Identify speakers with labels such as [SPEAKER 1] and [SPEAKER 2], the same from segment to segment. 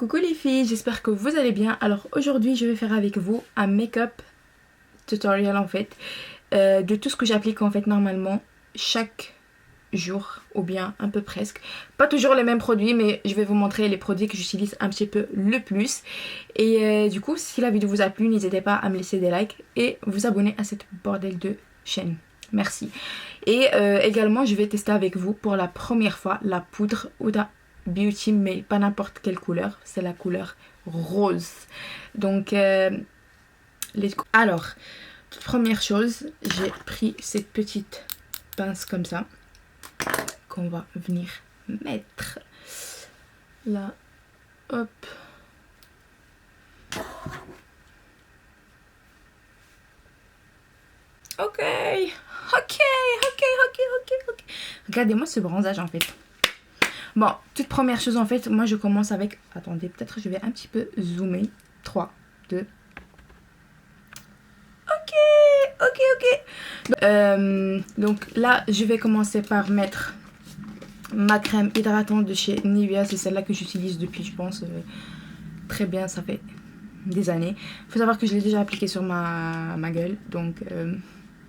[SPEAKER 1] Coucou les filles, j'espère que vous allez bien. Alors aujourd'hui je vais faire avec vous un make-up tutorial en fait de tout ce que j'applique en fait normalement chaque jour ou bien un peu presque. Pas toujours les mêmes produits mais je vais vous montrer les produits que j'utilise un petit peu le plus. Et du coup si la vidéo vous a plu n'hésitez pas à me laisser des likes et vous abonner à cette bordel de chaîne. Merci. Et également je vais tester avec vous pour la première fois la poudre Huda Beauty, mais pas n'importe quelle couleur, c'est la couleur rose. Donc alors première chose, j'ai pris cette petite pince comme ça qu'on va venir mettre là, hop. Ok. Regardez-moi ce bronzage en fait. Bon, toute première chose en fait, moi je commence avec... Attendez, peut-être je vais un petit peu zoomer. 3, 2... Ok. Donc là, je vais commencer par mettre ma crème hydratante de chez Nivea. C'est celle-là que j'utilise depuis, je pense, très bien, ça fait des années. Il faut savoir que je l'ai déjà appliquée sur ma gueule. Donc...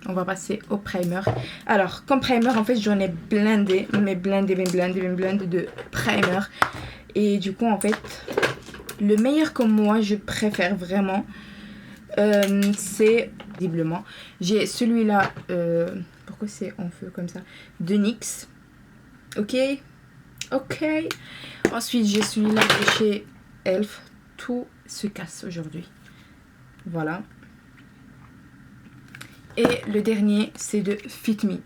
[SPEAKER 1] on va passer au primer. Alors, comme primer, en fait, j'en ai blindé de primer. Et du coup, en fait, le meilleur que moi, je préfère vraiment, c'est, visiblement, j'ai celui-là, pourquoi c'est en feu comme ça, de NYX. Ok. Ensuite, j'ai celui-là de chez Elf. Tout se casse aujourd'hui. Voilà. Et le dernier, c'est de Fit Me.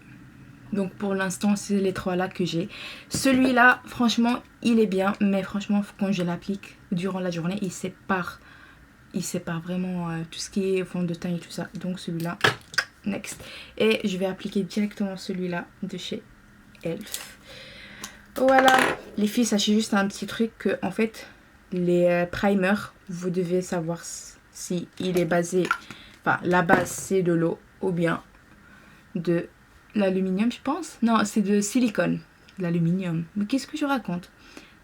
[SPEAKER 1] Donc pour l'instant, c'est les trois là que j'ai. Celui-là, franchement, il est bien. Mais franchement, quand je l'applique durant la journée, il sépare vraiment tout ce qui est fond de teint et tout ça. Donc celui-là, next. Et je vais appliquer directement celui-là de chez Elf. Voilà. Les filles, sachez juste un petit truc que, en fait, les primers, vous devez savoir si il est basé... Enfin, la base, c'est de l'eau ou bien de l'aluminium, je pense. Non, c'est de silicone. L'aluminium. Mais qu'est-ce que je raconte?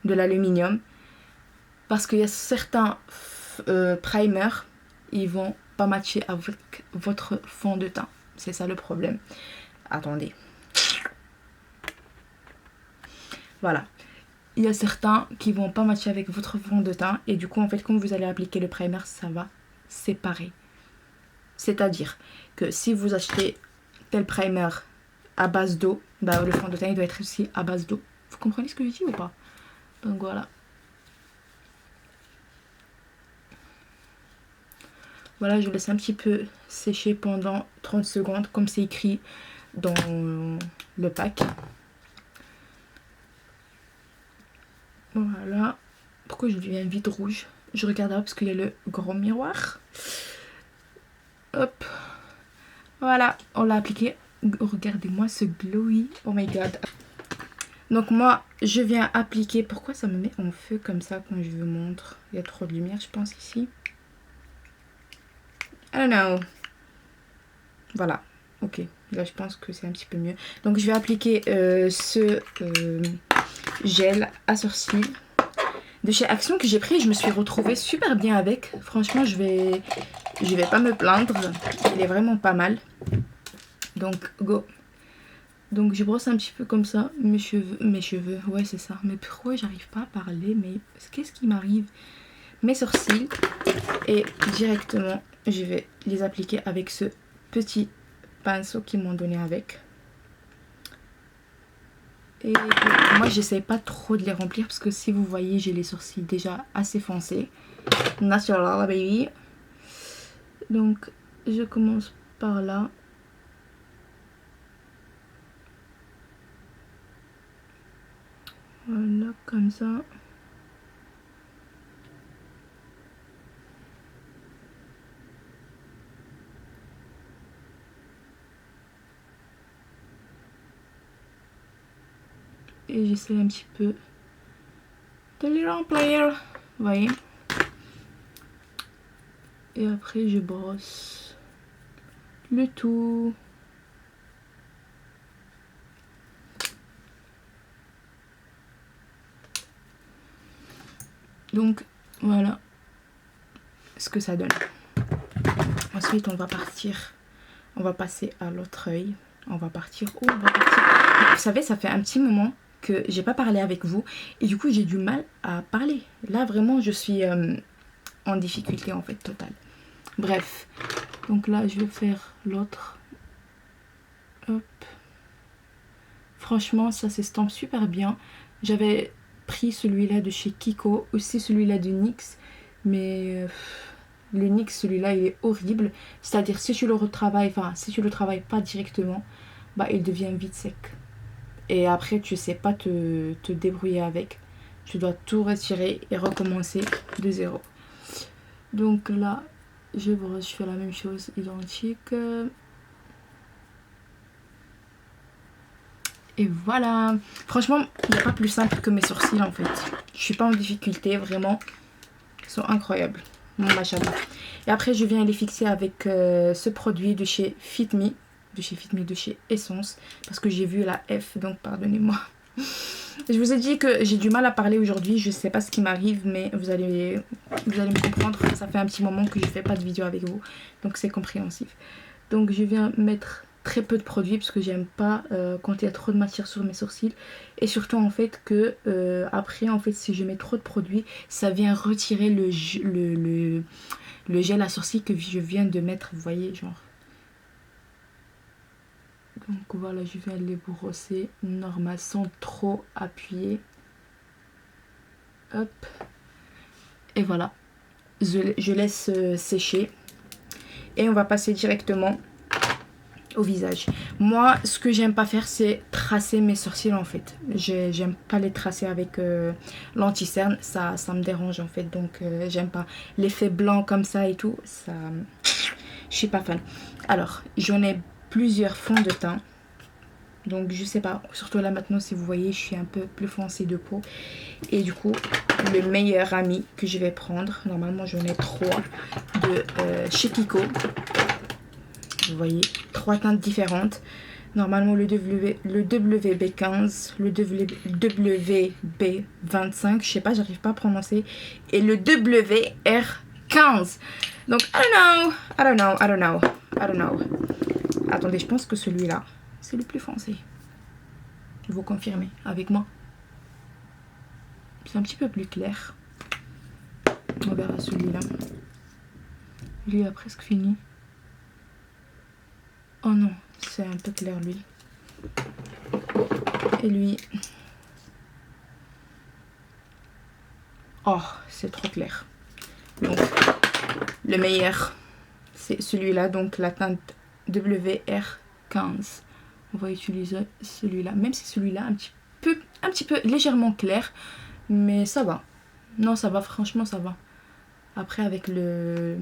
[SPEAKER 1] De l'aluminium. Parce qu'il y a certains primers, ils vont pas matcher avec votre fond de teint. C'est ça le problème. Attendez. Voilà. Il y a certains qui vont pas matcher avec votre fond de teint. Et du coup, en fait, quand vous allez appliquer le primer, ça va séparer. C'est-à-dire que si vous achetez tel primer à base d'eau, bah, le fond de teint il doit être aussi à base d'eau. Vous comprenez ce que je dis ou pas? Donc voilà. Voilà, je laisse un petit peu sécher pendant 30 secondes, comme c'est écrit dans le pack. Voilà. Pourquoi je deviens vite rouge? Je regarde là parce qu'il y a le grand miroir. Hop. Voilà, on l'a appliqué. Regardez-moi ce glowy. Oh my god. Donc moi, je viens appliquer... Pourquoi ça me met en feu comme ça quand je vous montre? Il y a trop de lumière, je pense, ici. I don't know. Voilà. Ok. Là, je pense que c'est un petit peu mieux. Donc, je vais appliquer ce gel à sourcils de chez Action que j'ai pris. Je me suis retrouvée super bien avec. Franchement, je vais pas me plaindre. Il est vraiment pas mal. Donc, go. Donc, je brosse un petit peu comme ça mes cheveux. Ouais, c'est ça. Mais pourquoi j'arrive pas à parler? Mais qu'est-ce qui m'arrive? Mes sourcils. Et directement, je vais les appliquer avec ce petit pinceau qu'ils m'ont donné avec. Et moi, j'essaie pas trop de les remplir parce que si vous voyez, j'ai les sourcils déjà assez foncés. Natural, baby. Donc, je commence par là. Voilà, comme ça. Et j'essaie un petit peu de les remplir. Vous voyez? Et après, je brosse le tout. Donc, Voilà ce que ça donne. Ensuite, on va partir. On va passer à l'autre œil. On va partir où on va partir. Vous savez, ça fait un petit moment que j'ai pas parlé avec vous. Et du coup, j'ai du mal à parler. Là, vraiment, je suis en difficulté, en fait, totale. Bref. Donc là, je vais faire l'autre. Hop. Franchement, ça s'estompe super bien. J'avais pris celui-là de chez Kiko. Aussi celui-là de NYX. Mais... le NYX, celui-là, il est horrible. C'est-à-dire, si tu le retravailles, enfin, si tu le travailles pas directement, bah, il devient vite sec. Et après, tu sais pas te débrouiller avec. Tu dois tout retirer et recommencer de zéro. Donc là, je fais la même chose, identique. Et voilà. Franchement, il n'y a pas plus simple que mes sourcils, en fait. Je suis pas en difficulté, vraiment. Ils sont incroyables. Mon machallah. Et après, je viens les fixer avec ce produit de chez Fit Me. De chez Essence. Parce que j'ai vu la F, donc pardonnez-moi. Je vous ai dit que j'ai du mal à parler aujourd'hui. Je sais pas ce qui m'arrive, mais vous allez me comprendre. Ça fait un petit moment que je fais pas de vidéo avec vous. Donc c'est compréhensif. Donc je viens mettre très peu de produits parce que j'aime pas quand il y a trop de matière sur mes sourcils. Et surtout en fait que après en fait si je mets trop de produits, ça vient retirer le gel à sourcils que je viens de mettre. Vous voyez, genre. Donc voilà, je viens les brosser normal sans trop appuyer. Hop. Et voilà. Je laisse sécher. Et on va passer directement au visage. Moi, ce que j'aime pas faire, c'est tracer mes sourcils en fait. J'aime pas les tracer avec l'anti-cerne. Ça me dérange en fait. Donc j'aime pas. L'effet blanc comme ça et tout. Ça, je suis pas fan. Alors, j'en ai plusieurs fonds de teint. Donc je sais pas, surtout là maintenant si vous voyez je suis un peu plus foncée de peau. Et du coup le meilleur ami que je vais prendre, normalement j'en ai 3 de chez Kiko. Vous voyez, 3 teintes différentes. Normalement le WB15, le WB25, je sais pas, j'arrive pas à prononcer. Et le WR15. Donc I don't know. Attendez, je pense que celui-là c'est le plus foncé. Vous confirmez avec moi. C'est un petit peu plus clair. On verra celui-là. Lui a presque fini. Oh non, c'est un peu clair lui. Et lui. Oh, c'est trop clair. Donc, le meilleur, c'est celui-là. Donc, la teinte WR15. On va utiliser celui-là. Même si celui-là un petit peu légèrement clair. Mais ça va. Non, ça va. Franchement, ça va. Après, avec le...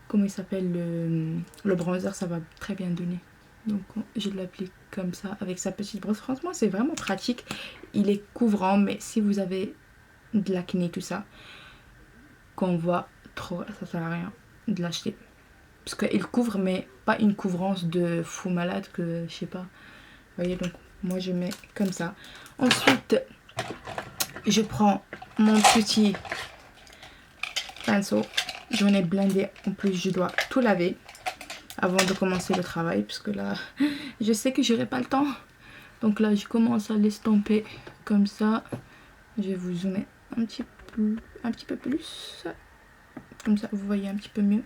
[SPEAKER 1] comment il s'appelle, le bronzer, ça va très bien donner. Donc, je l'applique comme ça, avec sa petite brosse. Franchement, c'est vraiment pratique. Il est couvrant, mais si vous avez de l'acné, tout ça, qu'on voit trop, ça sert à rien de l'acheter. Parce qu'il couvre, mais pas une couvrance de fou malade que, je sais pas. Vous voyez, donc, moi, je mets comme ça. Ensuite, je prends mon petit pinceau. J'en ai blindé. En plus, je dois tout laver avant de commencer le travail. Parce que là, je sais que j'aurai pas le temps. Donc là, je commence à l'estomper comme ça. Je vais vous zoomer un petit peu plus. Comme ça, vous voyez un petit peu mieux.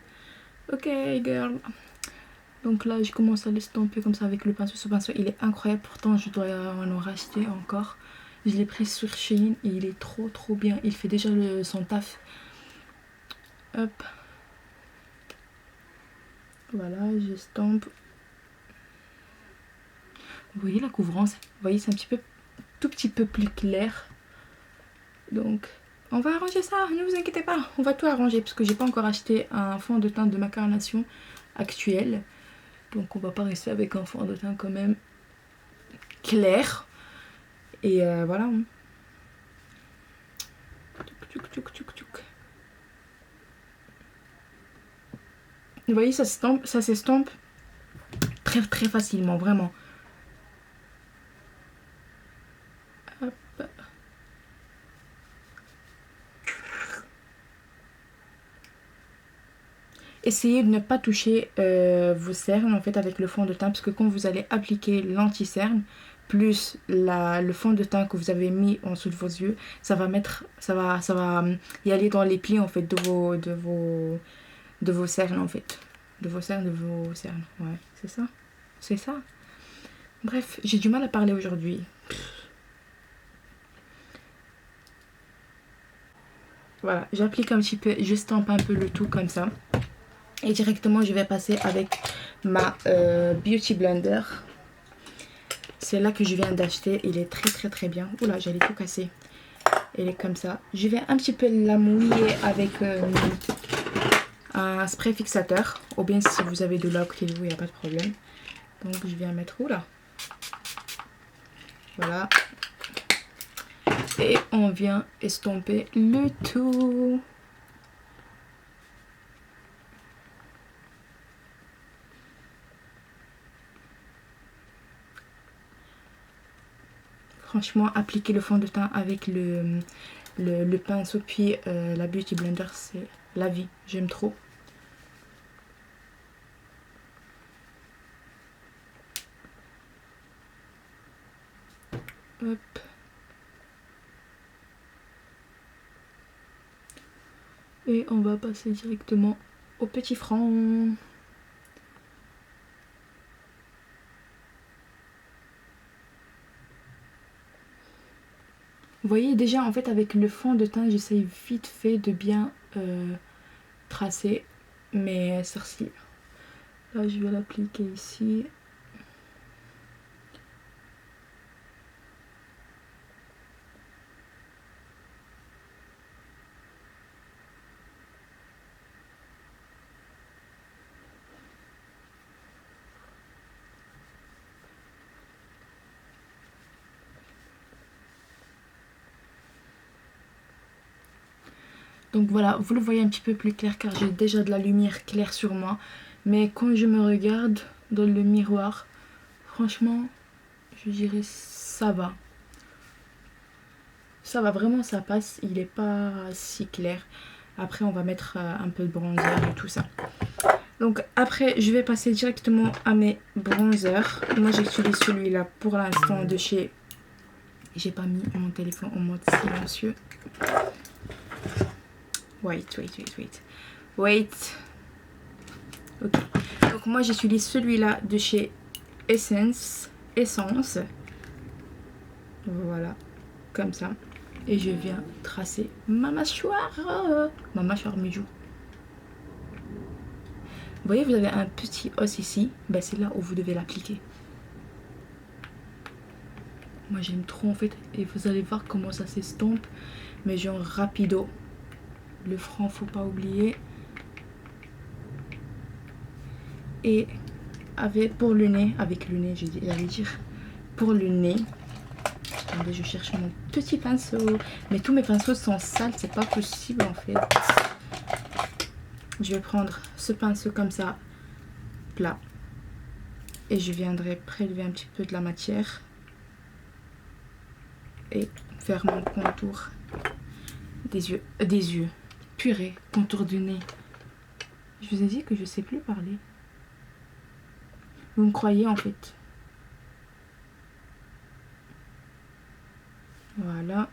[SPEAKER 1] Ok, girl. Donc là, je commence à l'estomper comme ça avec le pinceau. Ce pinceau, il est incroyable. Pourtant, je dois en racheter encore. Je l'ai pris sur Shein et il est trop bien. Il fait déjà son taf. Hop. Voilà, j'estompe. Vous voyez la couvrance? Vous voyez, c'est un petit peu, tout petit peu plus clair. Donc, on va arranger ça, ne vous inquiétez pas. On va tout arranger parce que j'ai pas encore acheté un fond de teint de ma carnation actuelle. Donc, on va pas rester avec un fond de teint quand même clair. Et voilà. Vous voyez, ça s'estompe très facilement, vraiment. Hop. essayez de ne pas toucher vos cernes en fait avec le fond de teint, parce que quand vous allez appliquer l'anti-cerne plus le fond de teint que vous avez mis en dessous de vos yeux, ça va y aller dans les plis en fait de vos cernes en fait, de vos cernes, ouais, c'est ça. Bref, j'ai du mal à parler aujourd'hui. Voilà, j'applique un petit peu, je stampe un peu le tout comme ça. Et directement, je vais passer avec ma Beauty Blender. C'est là que je viens d'acheter. Il est très très très bien. Oula, j'allais tout casser. Elle est comme ça. Je vais un petit peu la mouiller avec un spray fixateur. Ou bien si vous avez de l'eau côté de vous, il n'y a pas de problème. Donc je viens mettre, oula. Voilà. Et on vient estomper le tout. Franchement, appliquer le fond de teint avec le pinceau puis la Beauty Blender, c'est la vie. J'aime trop. Hop. Et on va passer directement au petit front. Vous voyez déjà en fait avec le fond de teint j'essaye vite fait de bien tracer mes sourcils. Là je vais l'appliquer ici. Donc voilà, vous le voyez un petit peu plus clair car j'ai déjà de la lumière claire sur moi. Mais quand je me regarde dans le miroir, franchement, je dirais ça va. Ça va vraiment, ça passe. Il n'est pas si clair. Après, on va mettre un peu de bronzer et tout ça. Donc après, je vais passer directement à mes bronzers. Moi, j'utilise celui-là pour l'instant de chez... J'ai pas mis mon téléphone en mode silencieux. Wait. Ok. Donc moi j'utilise celui-là de chez Essence. Voilà. Comme ça. Et je viens tracer ma mâchoire. Ma mâchoire me joue. Vous voyez, vous avez un petit os ici. Ben, c'est là où vous devez l'appliquer. Moi j'aime trop en fait. Et vous allez voir comment ça s'estompe. Mais genre rapido. Le front, faut pas oublier. Et pour le nez, j'allais dire pour le nez. Attendez, je cherche mon petit pinceau. Mais tous mes pinceaux sont sales, c'est pas possible en fait. Je vais prendre ce pinceau comme ça, plat. Et je viendrai prélever un petit peu de la matière. Et faire mon contour des yeux. Purée, contour du nez. Je vous ai dit que je sais plus parler. Vous me croyez en fait. Voilà.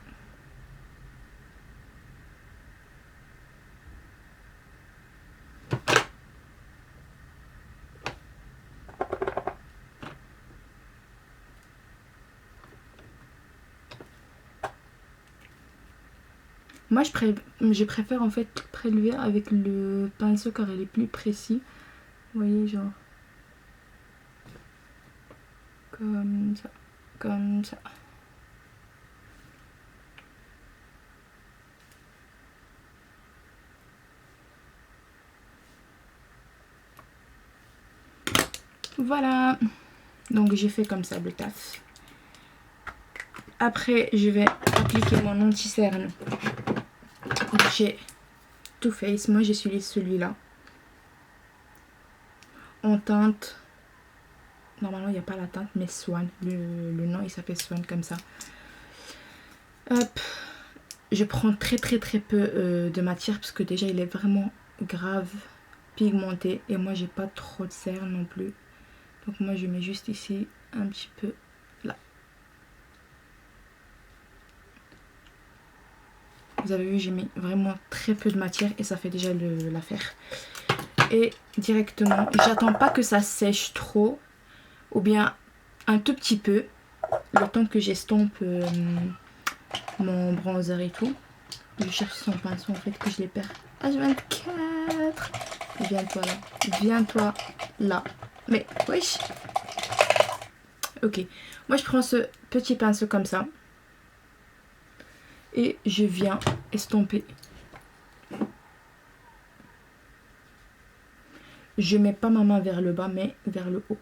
[SPEAKER 1] Moi je préfère en fait prélever avec le pinceau car il est plus précis. Vous voyez, genre comme ça, comme ça. Voilà. Donc j'ai fait comme ça le taf. Après je vais appliquer mon anti-cerne chez Too Faced. Moi j'utilise celui-là en teinte. Normalement il n'y a pas la teinte mais Swan. Le nom il s'appelle Swan comme ça. Hop. Je prends très peu de matière parce que déjà il est vraiment grave pigmenté. Et moi, j'ai pas trop de cerne non plus. Donc moi, je mets juste ici, un petit peu là. Vous avez vu, j'ai mis vraiment très peu de matière et ça fait déjà l'affaire. Et directement, j'attends pas que ça sèche trop, ou bien un tout petit peu, le temps que j'estompe mon bronzer et tout. Je cherche son pinceau en fait que je les perds. H24. Viens-toi là. Viens-toi là. Mais wesh. Ok. Moi je prends ce petit pinceau comme ça. Et je viens estomper. Je mets pas ma main vers le bas mais vers le haut.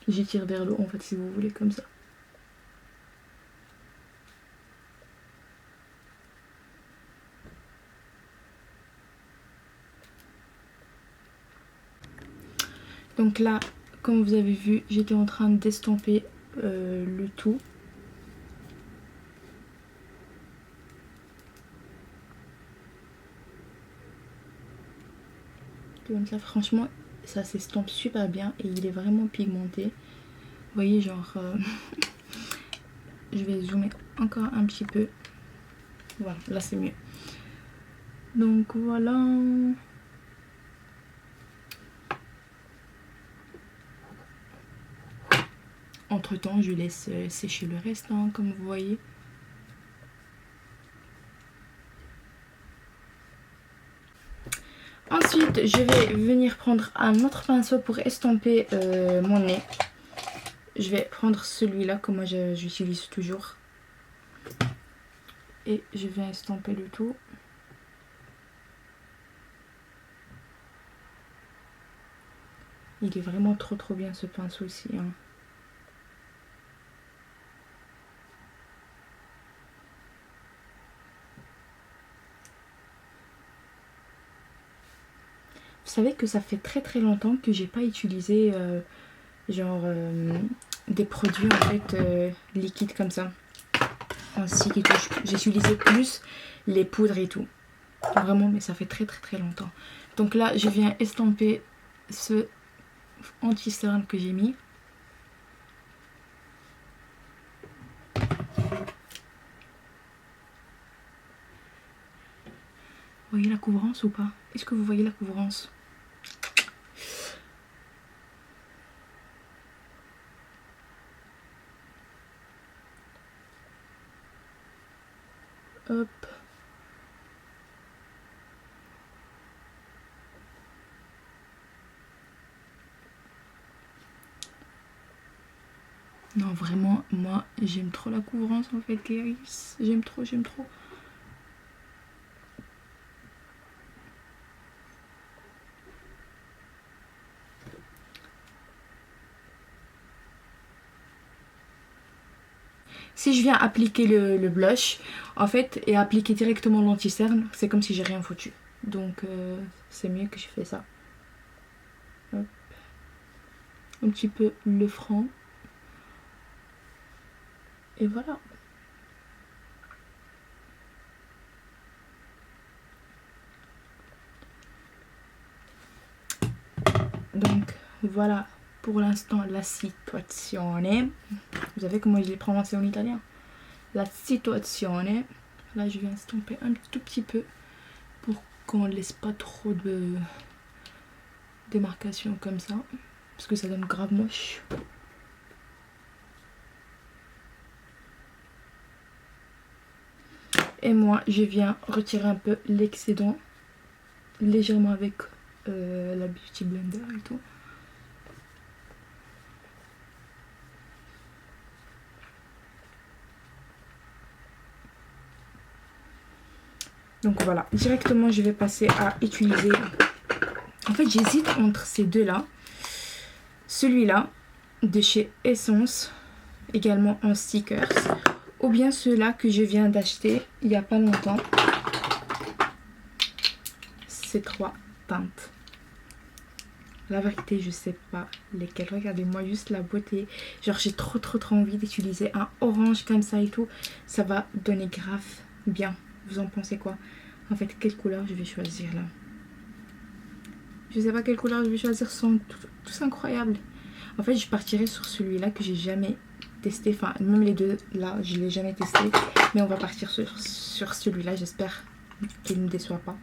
[SPEAKER 1] J'étire vers le haut en fait si vous voulez comme ça. Donc là, comme vous avez vu, j'étais en train d'estomper le tout. Donc là, franchement, ça s'estompe super bien et il est vraiment pigmenté. Vous voyez, genre, je vais zoomer encore un petit peu. Voilà, là c'est mieux. Donc voilà. Entre temps, je laisse sécher le reste, hein, comme vous voyez. Ensuite, je vais venir prendre un autre pinceau pour estomper mon nez. Je vais prendre celui-là que moi j'utilise toujours. Et je viens estomper le tout. Il est vraiment trop bien ce pinceau ici, hein. Vous savez que ça fait très longtemps que j'ai pas utilisé des produits en fait liquides comme ça. Ainsi que j'ai utilisé plus les poudres et tout. Vraiment, mais ça fait très longtemps. Donc là, je viens estomper ce anti-cerne que j'ai mis. Vous voyez la couvrance ou pas? Est-ce que vous voyez la couvrance? Hop. Non, vraiment, moi, j'aime trop la couvrance en fait, guys. J'aime trop. Si je viens appliquer le blush, en fait, et appliquer directement l'anti-cerne, c'est comme si j'ai rien foutu. Donc, c'est mieux que je fais ça. Hop. Un petit peu le front. Et voilà. Donc, voilà pour l'instant la situazione. Vous savez comment je l'ai prononcé en italien? La situazione. Là, je viens estomper un tout petit peu pour qu'on ne laisse pas trop de démarcation comme ça. Parce que ça donne grave moche. Et moi, je viens retirer un peu l'excédent légèrement avec la Beauty Blender et tout. Donc voilà, directement je vais passer à utiliser. En fait, j'hésite entre ces deux-là. Celui-là de chez Essence, également en stickers, ou bien ceux-là que je viens d'acheter il n'y a pas longtemps. Ces trois teintes. La vérité, je sais pas lesquelles. Regardez-moi juste la beauté. Genre, j'ai trop envie d'utiliser un orange comme ça et tout. Ça va donner grave bien. Vous en pensez quoi? En fait, quelle couleur je vais choisir là? Je sais pas quelle couleur je vais choisir, sont tous incroyables. En fait, je partirai sur celui-là que j'ai jamais testé. Enfin, même les deux là, je l'ai jamais testé. Mais on va partir sur celui-là. J'espère qu'il ne me déçoit pas.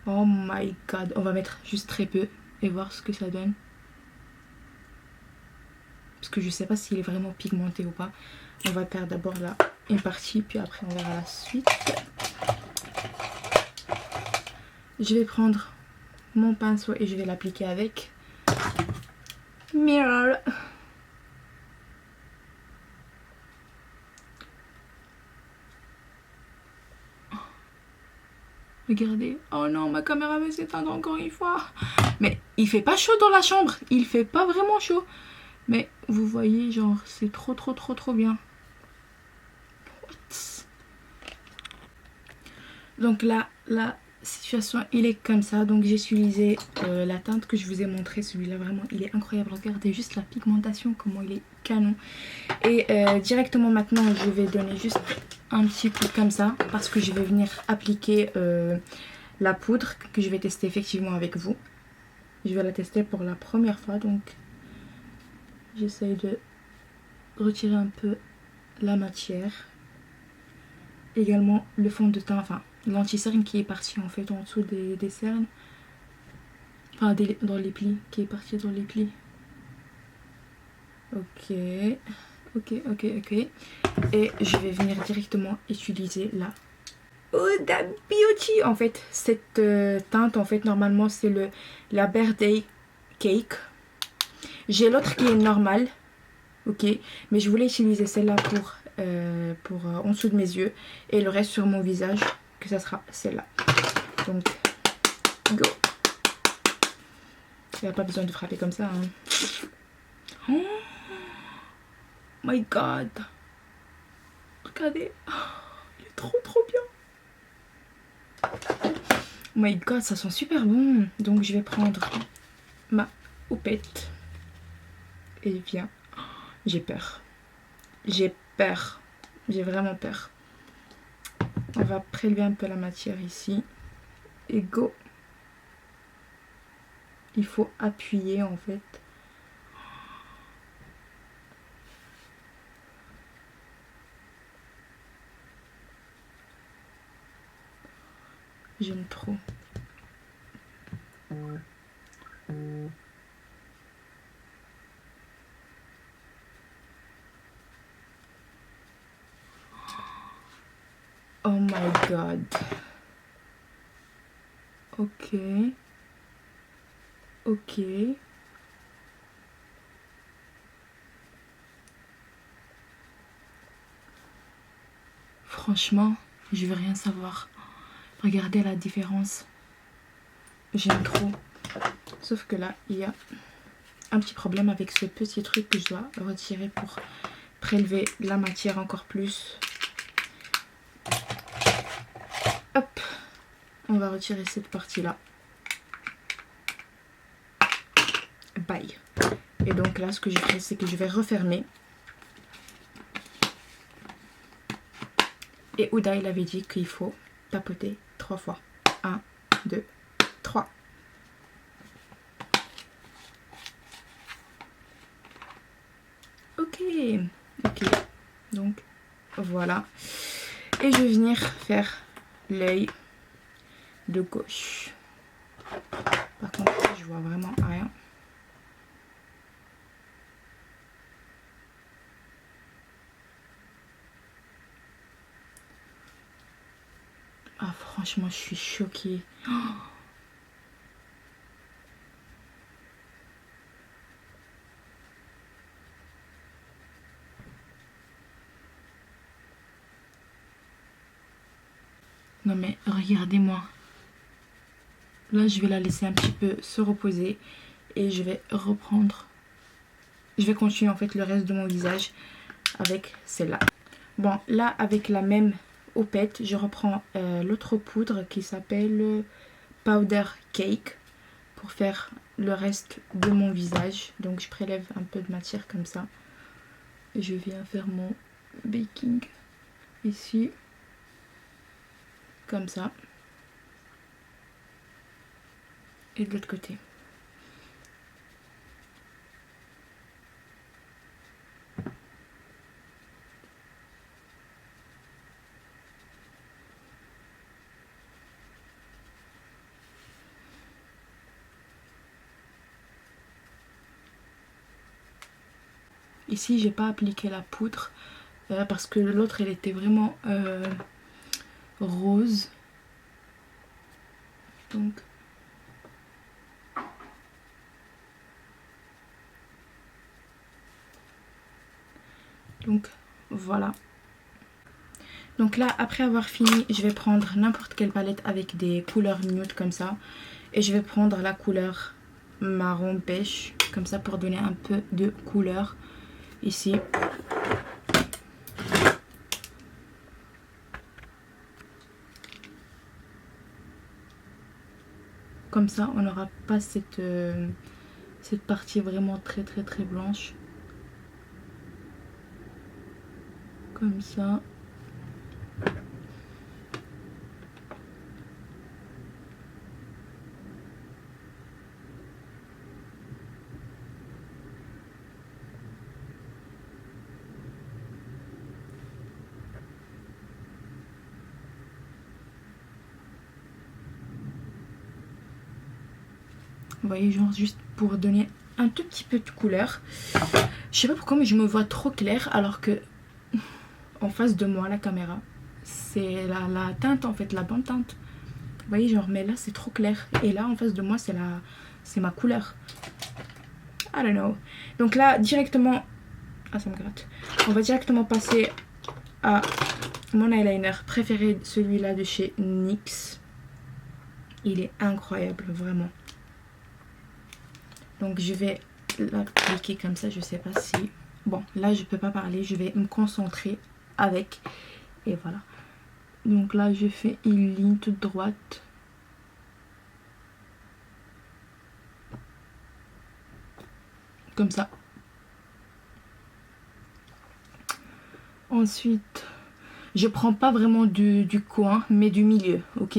[SPEAKER 1] Oh my god. On va mettre juste très peu et voir ce que ça donne. Parce que je sais pas s'il est vraiment pigmenté ou pas. On va faire d'abord là une partie, puis après on verra la suite. Je vais prendre mon pinceau et je vais l'appliquer avec Mirror. Regardez. Oh non, ma caméra va s'éteindre encore une fois. Mais il fait pas chaud dans la chambre. Il fait pas vraiment chaud. Mais vous voyez, genre, c'est trop bien. What? Donc là, la situation, il est comme ça. Donc j'ai utilisé la teinte que je vous ai montré. Celui-là, vraiment, il est incroyable. Regardez juste la pigmentation, comment il est canon. Et directement maintenant, je vais donner juste un petit coup comme ça. Parce que je vais venir appliquer la poudre que je vais tester effectivement avec vous. Je vais la tester pour la première fois. Donc j'essaye de retirer un peu la matière. Également le fond de teint, enfin l'anti-cerne qui est parti en fait en dessous des cernes. Enfin dans les plis, qui est parti dans les plis. Ok. Et je vais venir directement utiliser la Huda Beauty. En fait, cette teinte, en fait, normalement, c'est la Birthday Cake. J'ai l'autre qui est normale. Ok. Mais je voulais utiliser celle-là pour en dessous de mes yeux. Et le reste sur mon visage, que ça sera celle-là. Donc, go. Il n'y a pas besoin de frapper comme ça. Hein. Oh my god. Regardez. Oh, il est trop bien. Oh my god, ça sent super bon. Donc je vais prendre ma houppette. Et viens. J'ai peur. J'ai peur. J'ai vraiment peur. On va prélever un peu la matière ici. Et go. Il faut appuyer en fait. J'aime trop. Oh my god. Ok. Franchement, je veux rien savoir. Regardez la différence. J'aime trop. Sauf que là, il y a un petit problème avec ce petit truc que je dois retirer pour prélever la matière encore plus. Hop. On va retirer cette partie-là. Bye. Et donc là, ce que je ferai, c'est que je vais refermer. Et Huda, il avait dit qu'il faut tapoter 3 fois. 1, 2, 3. Ok. Donc, voilà. Et je vais venir faire l'œil de gauche. Par contre, je vois vraiment rien. Ah, franchement, je suis choquée. Oh. Non mais regardez-moi. Là, je vais la laisser un petit peu se reposer. Et je vais reprendre. Je vais continuer en fait le reste de mon visage avec celle-là. Bon, là, avec la même houppette, je reprends l'autre poudre qui s'appelle Powder Cake pour faire le reste de mon visage. Donc, je prélève un peu de matière comme ça. Et je viens faire mon baking ici. Comme ça. et de l'autre côté. Ici, j'ai pas appliqué la poudre parce que l'autre, elle était vraiment rose. Donc voilà. Donc là, après avoir fini, je vais prendre n'importe quelle palette avec des couleurs nude comme ça. Et je vais prendre la couleur marron pêche, comme ça pour donner un peu de couleur ici. Comme ça, on n'aura pas cette partie vraiment très blanche. Comme ça. Vous voyez, genre juste pour donner un tout petit peu de couleur. Je sais pas pourquoi, mais je me vois trop clair alors que en face de moi, la caméra, c'est la teinte en fait, la bonne teinte. Vous voyez, genre, mais là c'est trop clair. Et là en face de moi, c'est ma couleur. I don't know. Donc là, directement... Ah, ça me gratte. On va directement passer à mon eyeliner préféré, celui-là de chez NYX. Il est incroyable, vraiment. Donc je vais l'appliquer comme ça, je sais pas si... Bon, là je peux pas parler, je vais me concentrer avec. Et voilà. Donc là je fais une ligne toute droite. Comme ça. Ensuite, je prends pas vraiment du coin, mais du milieu, ok?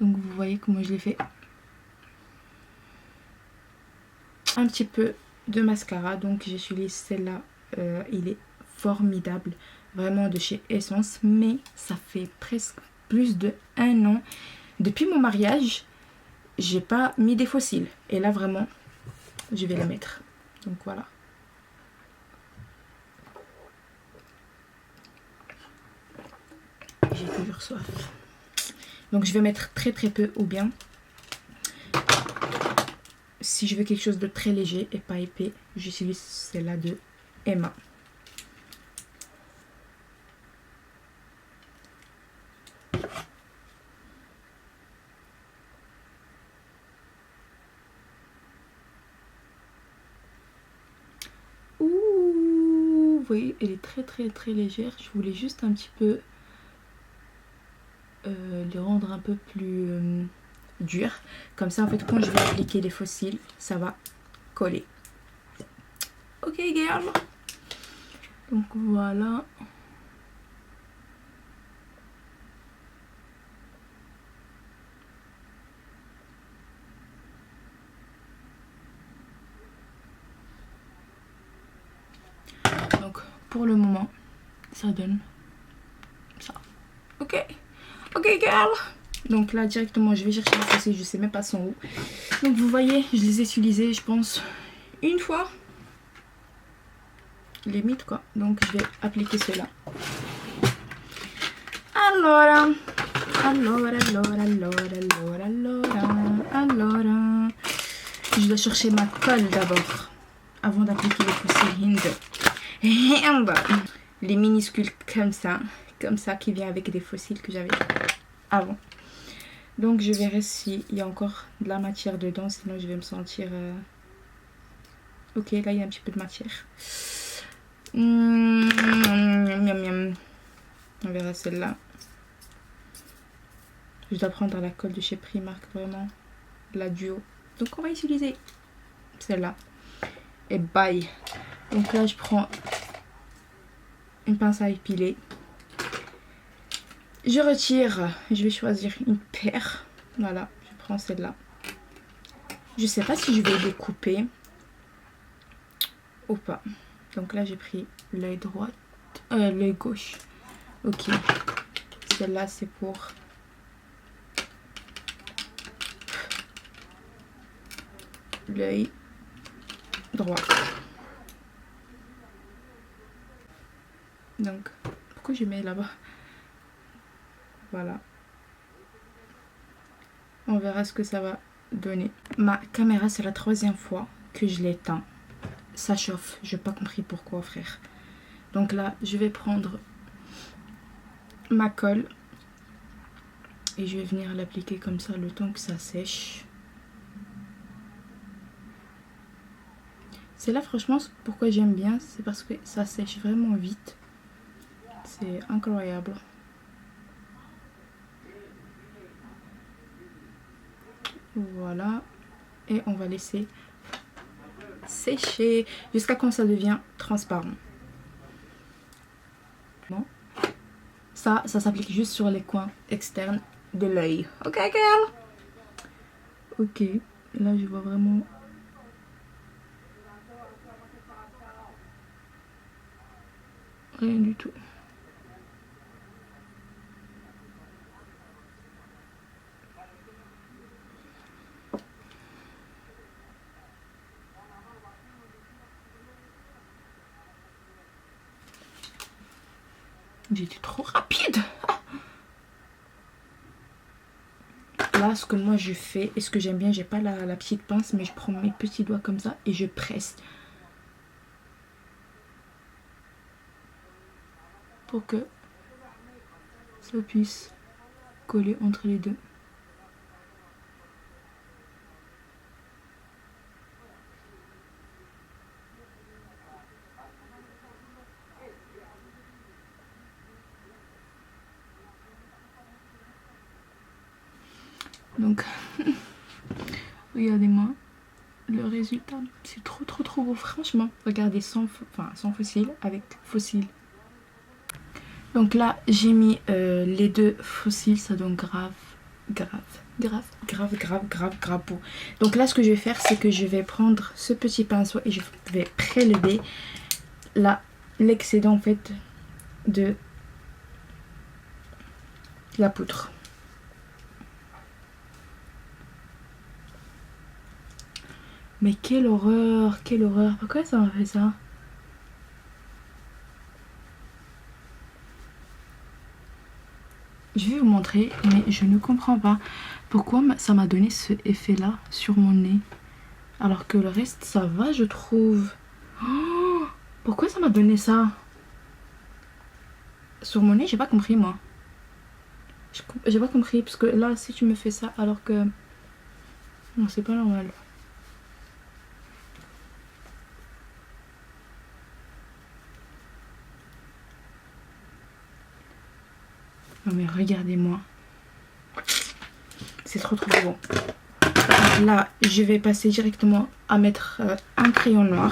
[SPEAKER 1] Donc vous voyez comment je l'ai fait. Un petit peu de mascara, donc j'utilise celle-là, il est formidable, vraiment de chez Essence, mais ça fait presque plus de 1 an. Depuis mon mariage, j'ai pas mis des faux cils, et là vraiment, je vais les mettre. Donc voilà. J'ai toujours soif. Donc je vais mettre très peu, ou bien si je veux quelque chose de très léger et pas épais, j'utilise celle-là de Emma. Ouh, vous voyez, elle est très légère. Je voulais juste un petit peu les rendre un peu plus durs. Comme ça, en fait, quand je vais appliquer les fossiles, ça va coller. Ok, girl. Donc voilà. Donc pour le moment, ça donne ça. Ok. Ok, girl. Donc là, directement, je vais chercher les fossiles. Je sais même pas sont où. Donc vous voyez, je les ai utilisés, je pense, une fois. Limite quoi. Donc je vais appliquer cela. Allora, je dois chercher ma colle d'abord avant d'appliquer les fossiles Hind. Les minuscules comme ça qui vient avec des fossiles que j'avais avant. Donc je verrai s'il y a encore de la matière dedans, sinon je vais me sentir Ok, là il y a un petit peu de matière. Miam, miam. On verra celle-là. Je dois prendre la colle de chez Primark, vraiment. La duo. Donc on va utiliser celle-là. Et bye. Donc là je prends une pince à épiler. Je retire. Je vais choisir une paire. Voilà, je prends celle-là. Je sais pas si je vais découper ou pas. Donc là j'ai pris l'œil droit, l'œil gauche. Ok. Celle-là c'est pour l'œil droit. Donc pourquoi je mets là-bas? Voilà. On verra ce que ça va donner. Ma caméra c'est la 3e fois que je l'éteins. Ça chauffe. J'ai pas compris pourquoi, frère. Donc là je vais prendre ma colle et je vais venir l'appliquer comme ça le temps que ça sèche. C'est là franchement pourquoi j'aime bien, c'est parce que ça sèche vraiment vite. C'est incroyable. Voilà. Et on va laisser sécher jusqu'à quand ça devient transparent. Bon. Ça s'applique juste sur les coins externes de l'œil. Ok, girl? Ok. Là, je vois vraiment... rien du tout. J'étais trop rapide. Là, ce que moi je fais, et ce que j'aime bien, j'ai pas la petite pince, mais je prends mes petits doigts comme ça et je presse. Pour que ça puisse coller entre les deux. Donc, regardez-moi le résultat. C'est trop beau, franchement. Regardez sans fossile avec fossile. Donc là, j'ai mis les deux fossiles. Ça donne grave beau. Donc là, ce que je vais faire, c'est que je vais prendre ce petit pinceau et je vais prélever l'excédent en fait de la poudre. Mais quelle horreur, pourquoi ça m'a fait ça? Je vais vous montrer, mais je ne comprends pas pourquoi ça m'a donné ce effet là sur mon nez, alors que le reste ça va, je trouve. Oh, pourquoi ça m'a donné ça sur mon nez? J'ai pas compris, moi. J'ai pas compris, parce que là si tu me fais ça alors que non, c'est pas normal. Non mais regardez-moi. C'est trop bon. Là, je vais passer directement à mettre un crayon noir.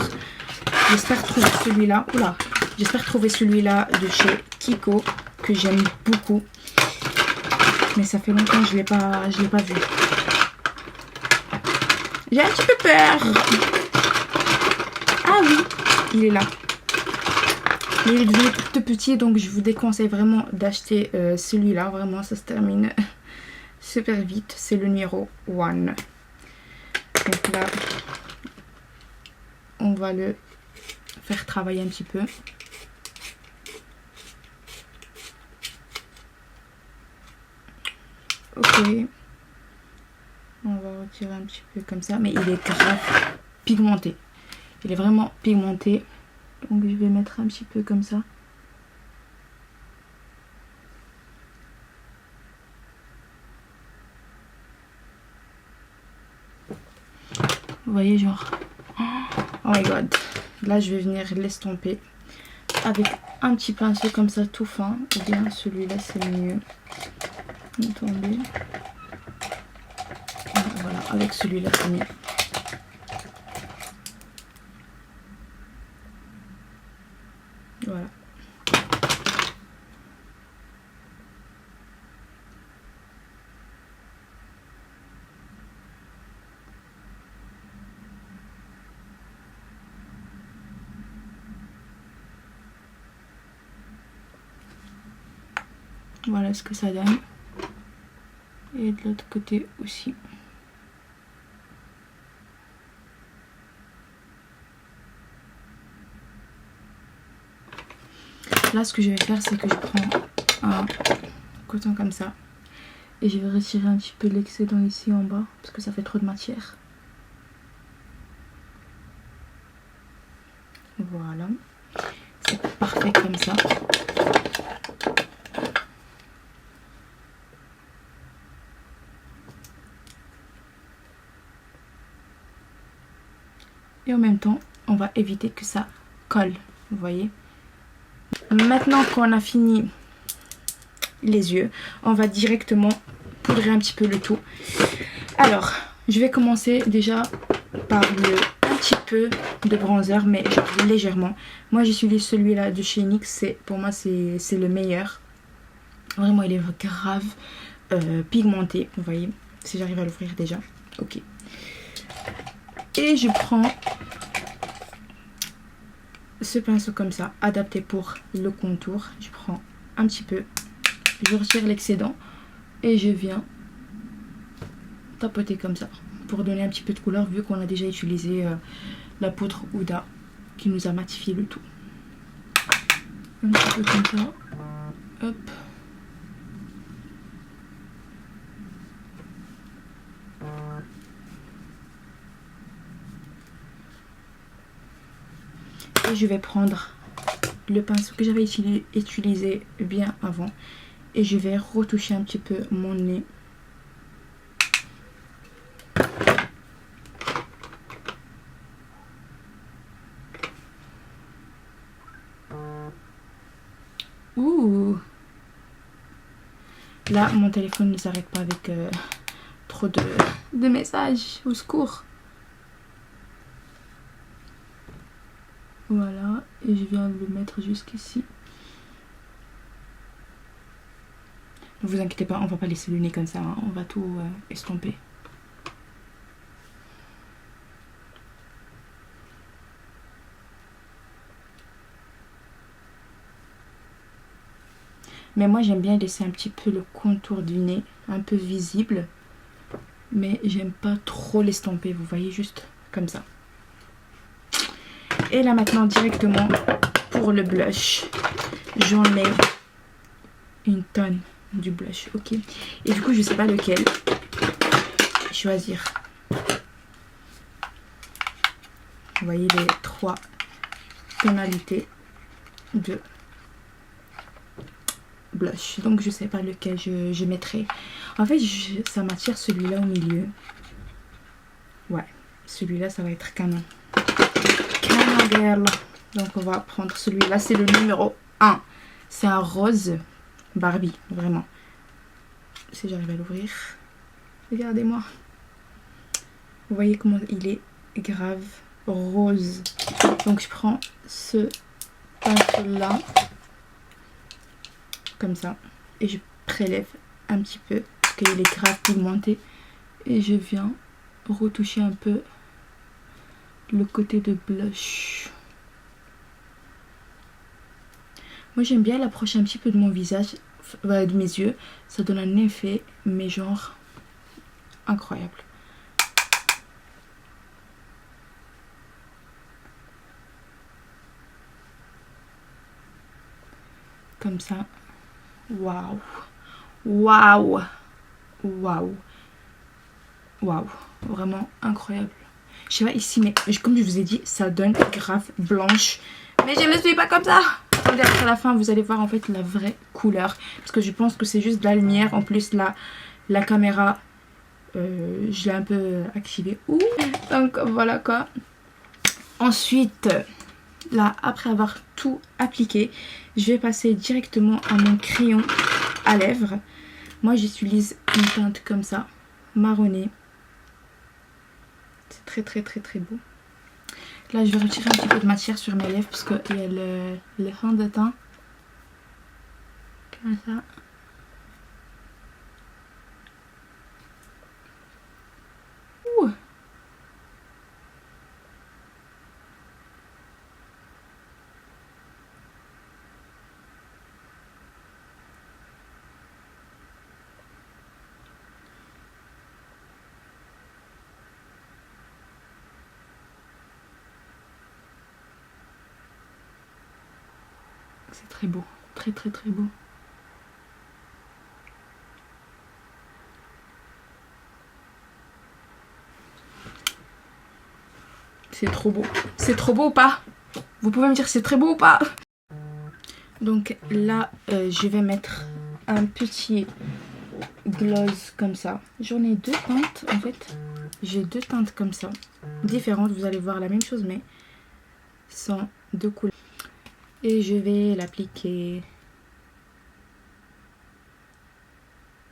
[SPEAKER 1] J'espère trouver celui-là. Oula, j'espère trouver celui-là de chez Kiko que j'aime beaucoup. Mais ça fait longtemps que je l'ai pas vu. J'ai un petit peu peur. Ah oui, il est là. Mais il est devenu tout petit, donc je vous déconseille vraiment d'acheter celui-là. Vraiment, ça se termine super vite. C'est le numéro 1. Donc là, on va le faire travailler un petit peu. Ok. On va retirer un petit peu comme ça. Mais il est grave pigmenté. Il est vraiment pigmenté. Donc je vais mettre un petit peu comme ça. Vous voyez, genre... Oh my god. Là, je vais venir l'estomper avec un petit pinceau comme ça, tout fin. Ou bien celui-là, c'est mieux. Attendez. Voilà, avec celui-là, c'est mieux. Voilà. Voilà ce que ça donne. Et de l'autre côté aussi. Là, ce que je vais faire, c'est que je prends un coton comme ça. Et je vais retirer un petit peu l'excédent ici en bas. Parce que ça fait trop de matière. Voilà. C'est parfait comme ça. Et en même temps, on va éviter que ça colle. Vous voyez? Maintenant qu'on a fini les yeux, on va directement poudrer un petit peu le tout. Alors, je vais commencer déjà par un petit peu de bronzer, mais genre légèrement. Moi, j'utilise celui-là de chez NYX. Pour moi, c'est le meilleur. Vraiment, il est grave pigmenté. Vous voyez, si j'arrive à l'ouvrir déjà. Ok. Et je prends ce pinceau comme ça, adapté pour le contour. Je prends un petit peu, je retire l'excédent et je viens tapoter comme ça pour donner un petit peu de couleur, vu qu'on a déjà utilisé la poudre Huda qui nous a matifié le tout. Un petit peu comme ça. Hop. Et je vais prendre le pinceau que j'avais utilisé bien avant et je vais retoucher un petit peu mon nez. Ouh. Là, mon téléphone ne s'arrête pas avec trop de messages. Au secours. Voilà, et je viens de le mettre jusqu'ici. Ne vous inquiétez pas, on va pas laisser le nez comme ça, hein. On va tout estomper. Mais moi j'aime bien laisser un petit peu le contour du nez, un peu visible. Mais j'aime pas trop l'estomper, vous voyez, juste comme ça. Et là maintenant directement pour le blush, j'enlève une tonne du blush, ok. Et du coup je sais pas lequel choisir. Vous voyez les 3 tonalités de blush, donc je sais pas lequel je mettrai. En fait ça m'attire celui-là au milieu. Ouais, celui-là ça va être canon. Donc on va prendre celui-là, c'est le numéro 1. C'est un rose Barbie, vraiment. Si j'arrive à l'ouvrir. Regardez-moi. Vous voyez comment il est grave rose. Donc je prends ce pinceau-là. Comme ça. Et je prélève un petit peu. Parce qu'il est grave pigmenté. Et je viens retoucher un peu le côté de blush. Moi j'aime bien l'approcher un petit peu de mon visage, de mes yeux. Ça donne un effet, mais genre incroyable. Comme ça. Waouh. Waouh. Waouh. Waouh. Vraiment incroyable. Je sais pas ici, mais comme je vous ai dit, ça donne grave blanche. Mais je ne le suis pas comme ça. Attendez, après la fin, vous allez voir en fait la vraie couleur. Parce que je pense que c'est juste de la lumière. En plus, la caméra, je l'ai un peu activée. Ouh. Donc voilà quoi. Ensuite, là, après avoir tout appliqué, je vais passer directement à mon crayon à lèvres. Moi, j'utilise une teinte comme ça, marronnée. C'est très très très très beau. Là, je vais retirer un petit peu de matière sur mes lèvres parce qu'il y a le fond de teint. Comme ça. Ouh. C'est très beau, très très très beau. C'est trop beau. C'est trop beau ou pas? Vous pouvez me dire c'est très beau ou pas? Donc là, je vais mettre un petit gloss comme ça. J'en ai deux teintes en fait. J'ai deux teintes comme ça, différentes. Vous allez voir la même chose mais sans deux couleurs. Et je vais l'appliquer.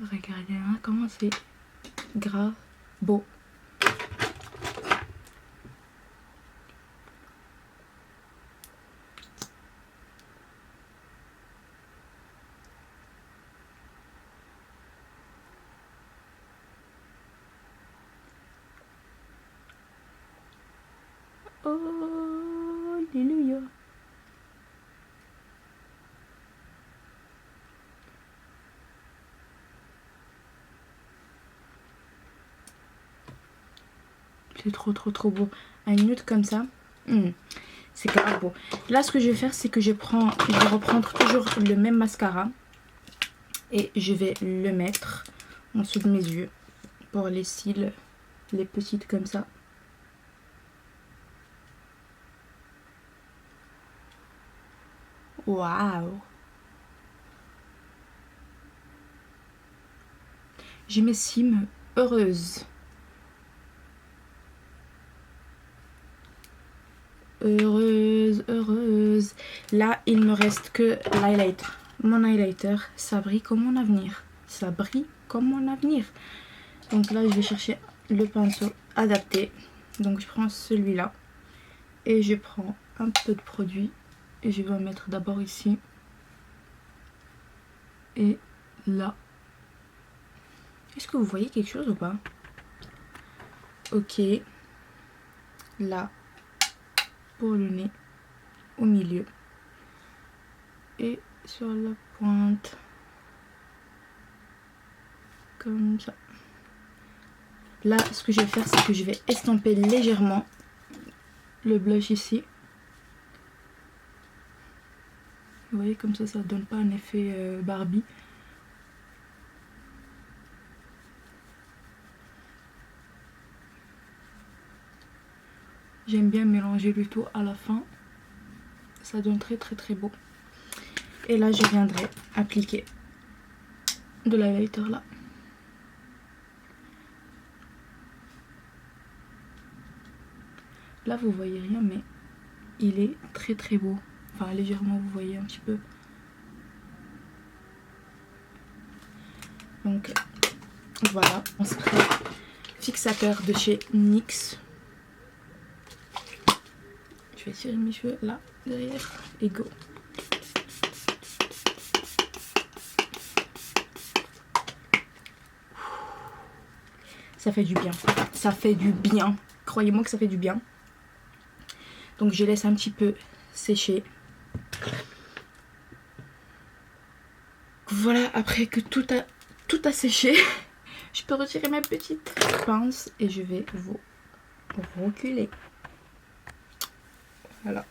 [SPEAKER 1] Regardez hein, comment c'est grave beau. Oh, alléluia. C'est trop trop trop beau. Un nude comme ça. C'est grave beau. Là, ce que je vais faire, c'est que je vais reprendre toujours le même mascara. Et je vais le mettre en dessous de mes yeux. Pour les cils, les petites comme ça. Waouh! J'ai mes cimes heureuses. Heureuse, heureuse. Là, il me reste que l'highlighter. Mon highlighter, ça brille comme mon avenir. Ça brille comme mon avenir. Donc là, je vais chercher le pinceau adapté. Donc je prends celui-là. Et je prends un peu de produit. Et je vais en mettre d'abord ici. Et là. Est-ce que vous voyez quelque chose ou pas? Ok. Là. Pour le nez. Au milieu. Et sur la pointe. Comme ça. Là, ce que je vais faire, c'est que je vais estomper légèrement le blush ici. Vous voyez, comme ça donne pas un effet Barbie. J'aime bien mélanger le tout à la fin. Ça donne très très très beau. Et là, je viendrai appliquer de l'highlighter là. Là, vous voyez rien, mais il est très très beau. Enfin, légèrement, vous voyez un petit peu. Donc, voilà. On spray fixateur de chez NYX. Je vais tirer mes cheveux là, derrière. Et go. Ça fait du bien. Ça fait du bien. Croyez-moi que ça fait du bien. Donc je laisse un petit peu sécher. Voilà, après que tout a séché, je peux retirer ma petite pince et je vais vous reculer. Voilà.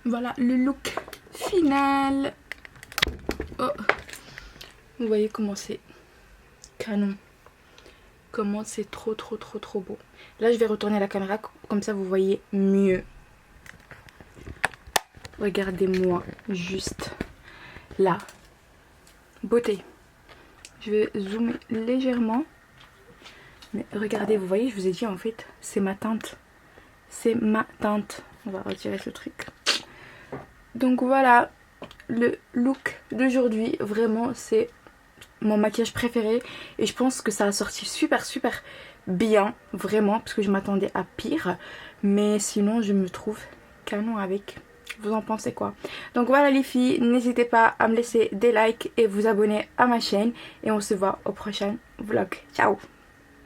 [SPEAKER 1] Voilà le look final. Oh. Vous voyez comment c'est canon. Comment c'est trop trop trop trop beau. Là je vais retourner à la caméra comme ça vous voyez mieux. Regardez-moi juste là. beauté. Je vais zoomer légèrement. Mais regardez, vous voyez, je vous ai dit en fait, c'est ma teinte. C'est ma teinte. On va retirer ce truc. Donc voilà, le look d'aujourd'hui, vraiment c'est mon maquillage préféré. Et je pense que ça a sorti super bien, vraiment, parce que je m'attendais à pire. Mais sinon, je me trouve canon avec. Vous en pensez quoi? Donc voilà les filles, n'hésitez pas à me laisser des likes et vous abonner à ma chaîne. Et on se voit au prochain vlog. Ciao!